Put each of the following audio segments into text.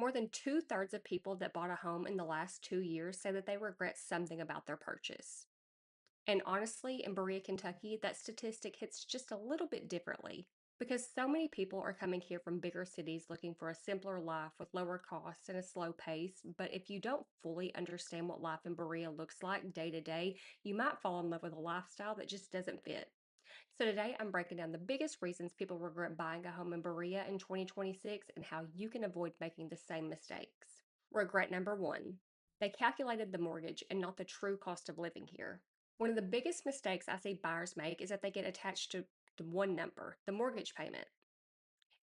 More than two-thirds of people that bought a home in the last 2 years say that they regret something about their purchase. And honestly, in Berea, Kentucky, that statistic hits just a little bit differently because so many people are coming here from bigger cities looking for a simpler life with lower costs and a slow pace. But if you don't fully understand what life in Berea looks like day to day, you might fall in love with a lifestyle that just doesn't fit. So today I'm breaking down the biggest reasons people regret buying a home in Berea in 2026 and how you can avoid making the same mistakes. Regret number one, they calculated the mortgage and not the true cost of living here. One of the biggest mistakes I see buyers make is that they get attached to the one number, the mortgage payment.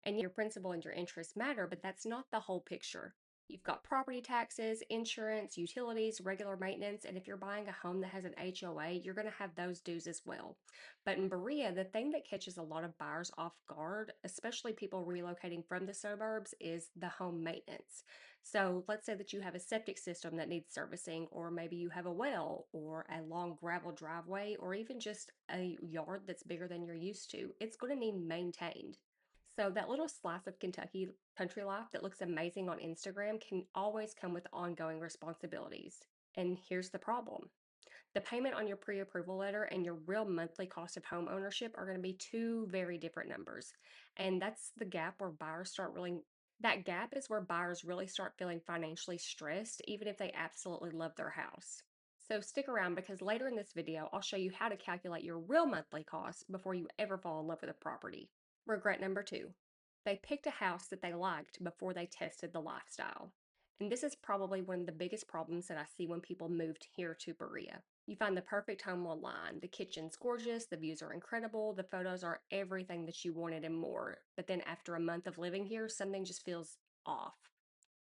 And your principal and your interest matter, but that's not the whole picture. You've got property taxes, insurance, utilities, regular maintenance, and if you're buying a home that has an HOA, you're going to have those dues as well. But in Berea, the thing that catches a lot of buyers off guard, especially people relocating from the suburbs, is the home maintenance. So let's say that you have a septic system that needs servicing, or maybe you have a well, or a long gravel driveway, or even just a yard that's bigger than you're used to. It's going to need maintained. So that little slice of Kentucky country life that looks amazing on Instagram can always come with ongoing responsibilities. And here's the problem. The payment on your pre-approval letter and your real monthly cost of home ownership are going to be two very different numbers. And that's the gap where buyers start really that gap is where buyers really start feeling financially stressed even if they absolutely love their house. So stick around because later in this video, I'll show you how to calculate your real monthly costs before you ever fall in love with a property. Regret number two, they picked a house that they liked before they tested the lifestyle. And this is probably one of the biggest problems that I see when people moved here to Berea. You find the perfect home online. The kitchen's gorgeous, the views are incredible, the photos are everything that you wanted and more. But then after a month of living here, something just feels off.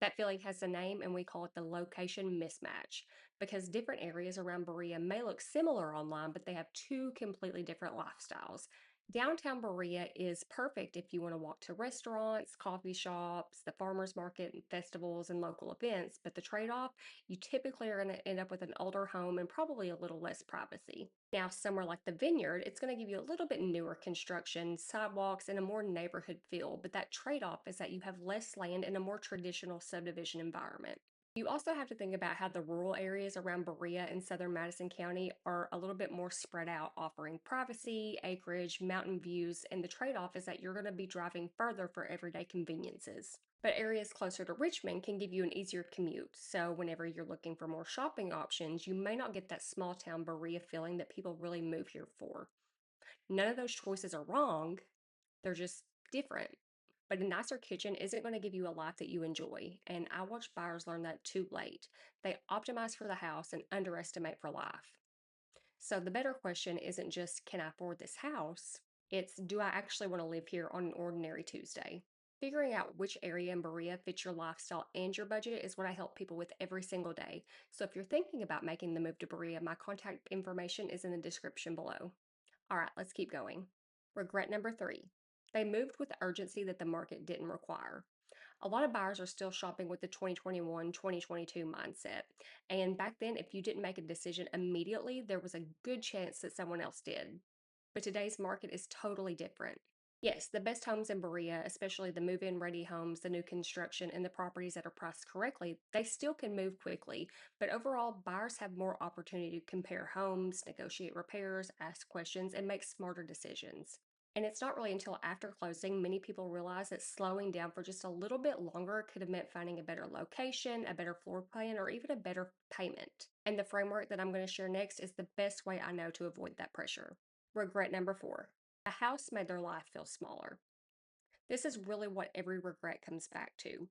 That feeling has a name, and we call it the location mismatch because different areas around Berea may look similar online, but they have two completely different lifestyles. Downtown Berea is perfect if you want to walk to restaurants, coffee shops, the farmers market, and festivals, and local events. But the trade off, you typically are going to end up with an older home and probably a little less privacy. Now, somewhere like the Vineyard, it's going to give you a little bit newer construction, sidewalks, and a more neighborhood feel. But that trade off is that you have less land in a more traditional subdivision environment. You also have to think about how the rural areas around Berea and southern Madison County are a little bit more spread out, offering privacy, acreage, mountain views, and the trade off is that you're going to be driving further for everyday conveniences. But areas closer to Richmond can give you an easier commute. So, whenever you're looking for more shopping options, you may not get that small town Berea feeling that people really move here for. None of those choices are wrong, they're just different. But a nicer kitchen isn't going to give you a life that you enjoy. And I watch buyers learn that too late. They optimize for the house and underestimate for life. So the better question isn't just, can I afford this house? It's, do I actually want to live here on an ordinary Tuesday? Figuring out which area in Berea fits your lifestyle and your budget is what I help people with every single day. So if you're thinking about making the move to Berea, my contact information is in the description below. All right, let's keep going. Regret number three, they moved with the urgency that the market didn't require. A lot of buyers are still shopping with the 2021, 2022 mindset. And back then, if you didn't make a decision immediately, there was a good chance that someone else did. But today's market is totally different. Yes, the best homes in Berea, especially the move in ready homes, the new construction, and the properties that are priced correctly, they still can move quickly. But overall, buyers have more opportunity to compare homes, negotiate repairs, ask questions, and make smarter decisions. And it's not really until after closing many people realize that slowing down for just a little bit longer could have meant finding a better location, a better floor plan, or even a better payment. And the framework that I'm going to share next is the best way I know to avoid that pressure. Regret number four. A house made their life feel smaller. This is really what every regret comes back to.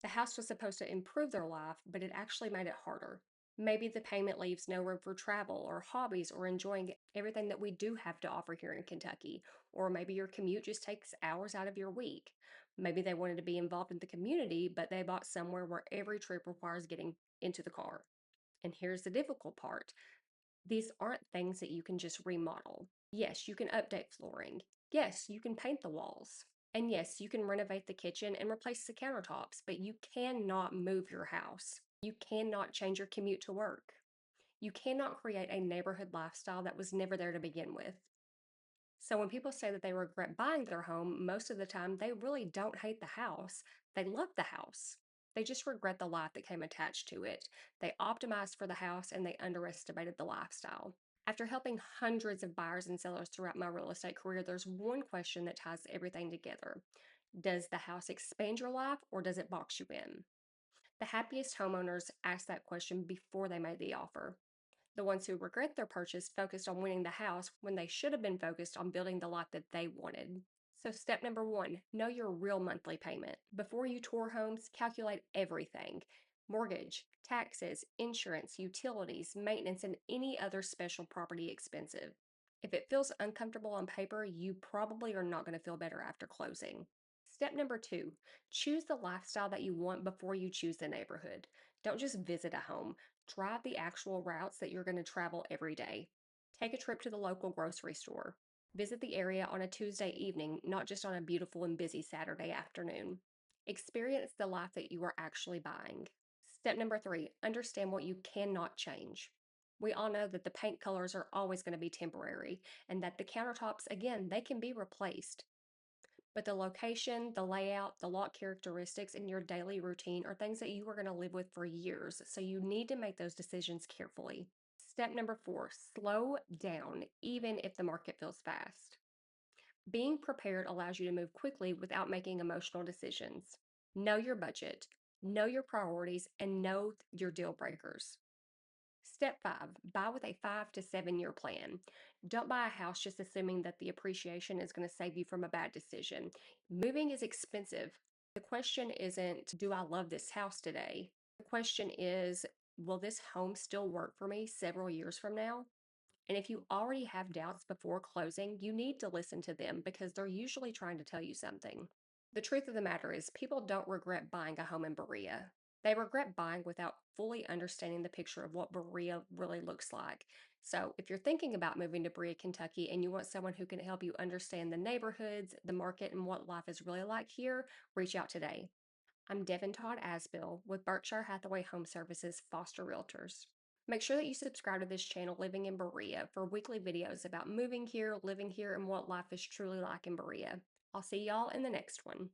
The house was supposed to improve their life, but it actually made it harder. Maybe the payment leaves no room for travel or hobbies or enjoying everything that we do have to offer here in Kentucky. Or maybe your commute just takes hours out of your week. Maybe they wanted to be involved in the community, but they bought somewhere where every trip requires getting into the car. And here's the difficult part. These aren't things that you can just remodel. Yes, you can update flooring. Yes, you can paint the walls. And yes, you can renovate the kitchen and replace the countertops, but you cannot move your house. You cannot change your commute to work. You cannot create a neighborhood lifestyle that was never there to begin with. So when people say that they regret buying their home, most of the time they really don't hate the house. They love the house. They just regret the life that came attached to it. They optimized for the house and they underestimated the lifestyle. After helping hundreds of buyers and sellers throughout my real estate career, there's one question that ties everything together. Does the house expand your life or does it box you in? The happiest homeowners asked that question before they made the offer. The ones who regret their purchase focused on winning the house when they should have been focused on building the life that they wanted. So, step number one, know your real monthly payment. Before you tour homes, calculate everything: mortgage, taxes, insurance, utilities, maintenance, and any other special property expensive. If it feels uncomfortable on paper, you probably are not going to feel better after closing. Step number two, choose the lifestyle that you want before you choose the neighborhood. Don't just visit a home, drive the actual routes that you're going to travel every day. Take a trip to the local grocery store. Visit the area on a Tuesday evening, not just on a beautiful and busy Saturday afternoon. Experience the life that you are actually buying. Step number three, understand what you cannot change. We all know that the paint colors are always going to be temporary and that the countertops, again, they can be replaced. But the location, the layout, the lot characteristics, and your daily routine are things that you are going to live with for years. So you need to make those decisions carefully. Step number four, slow down, even if the market feels fast. Being prepared allows you to move quickly without making emotional decisions. Know your budget, know your priorities, and know your deal breakers. Step five, buy with a 5 to 7 year plan. Don't buy a house just assuming that the appreciation is going to save you from a bad decision. Moving is expensive. The question isn't, do I love this house today? The question is, will this home still work for me several years from now? And if you already have doubts before closing, you need to listen to them because they're usually trying to tell you something. The truth of the matter is, people don't regret buying a home in Berea. They regret buying without fully understanding the picture of what Berea really looks like. So, if you're thinking about moving to Berea, Kentucky, and you want someone who can help you understand the neighborhoods, the market, and what life is really like here, reach out today. I'm Devin Todd Asbill with Berkshire Hathaway Home Services Foster Realtors. Make sure that you subscribe to this channel, Living in Berea, for weekly videos about moving here, living here, and what life is truly like in Berea. I'll see y'all in the next one.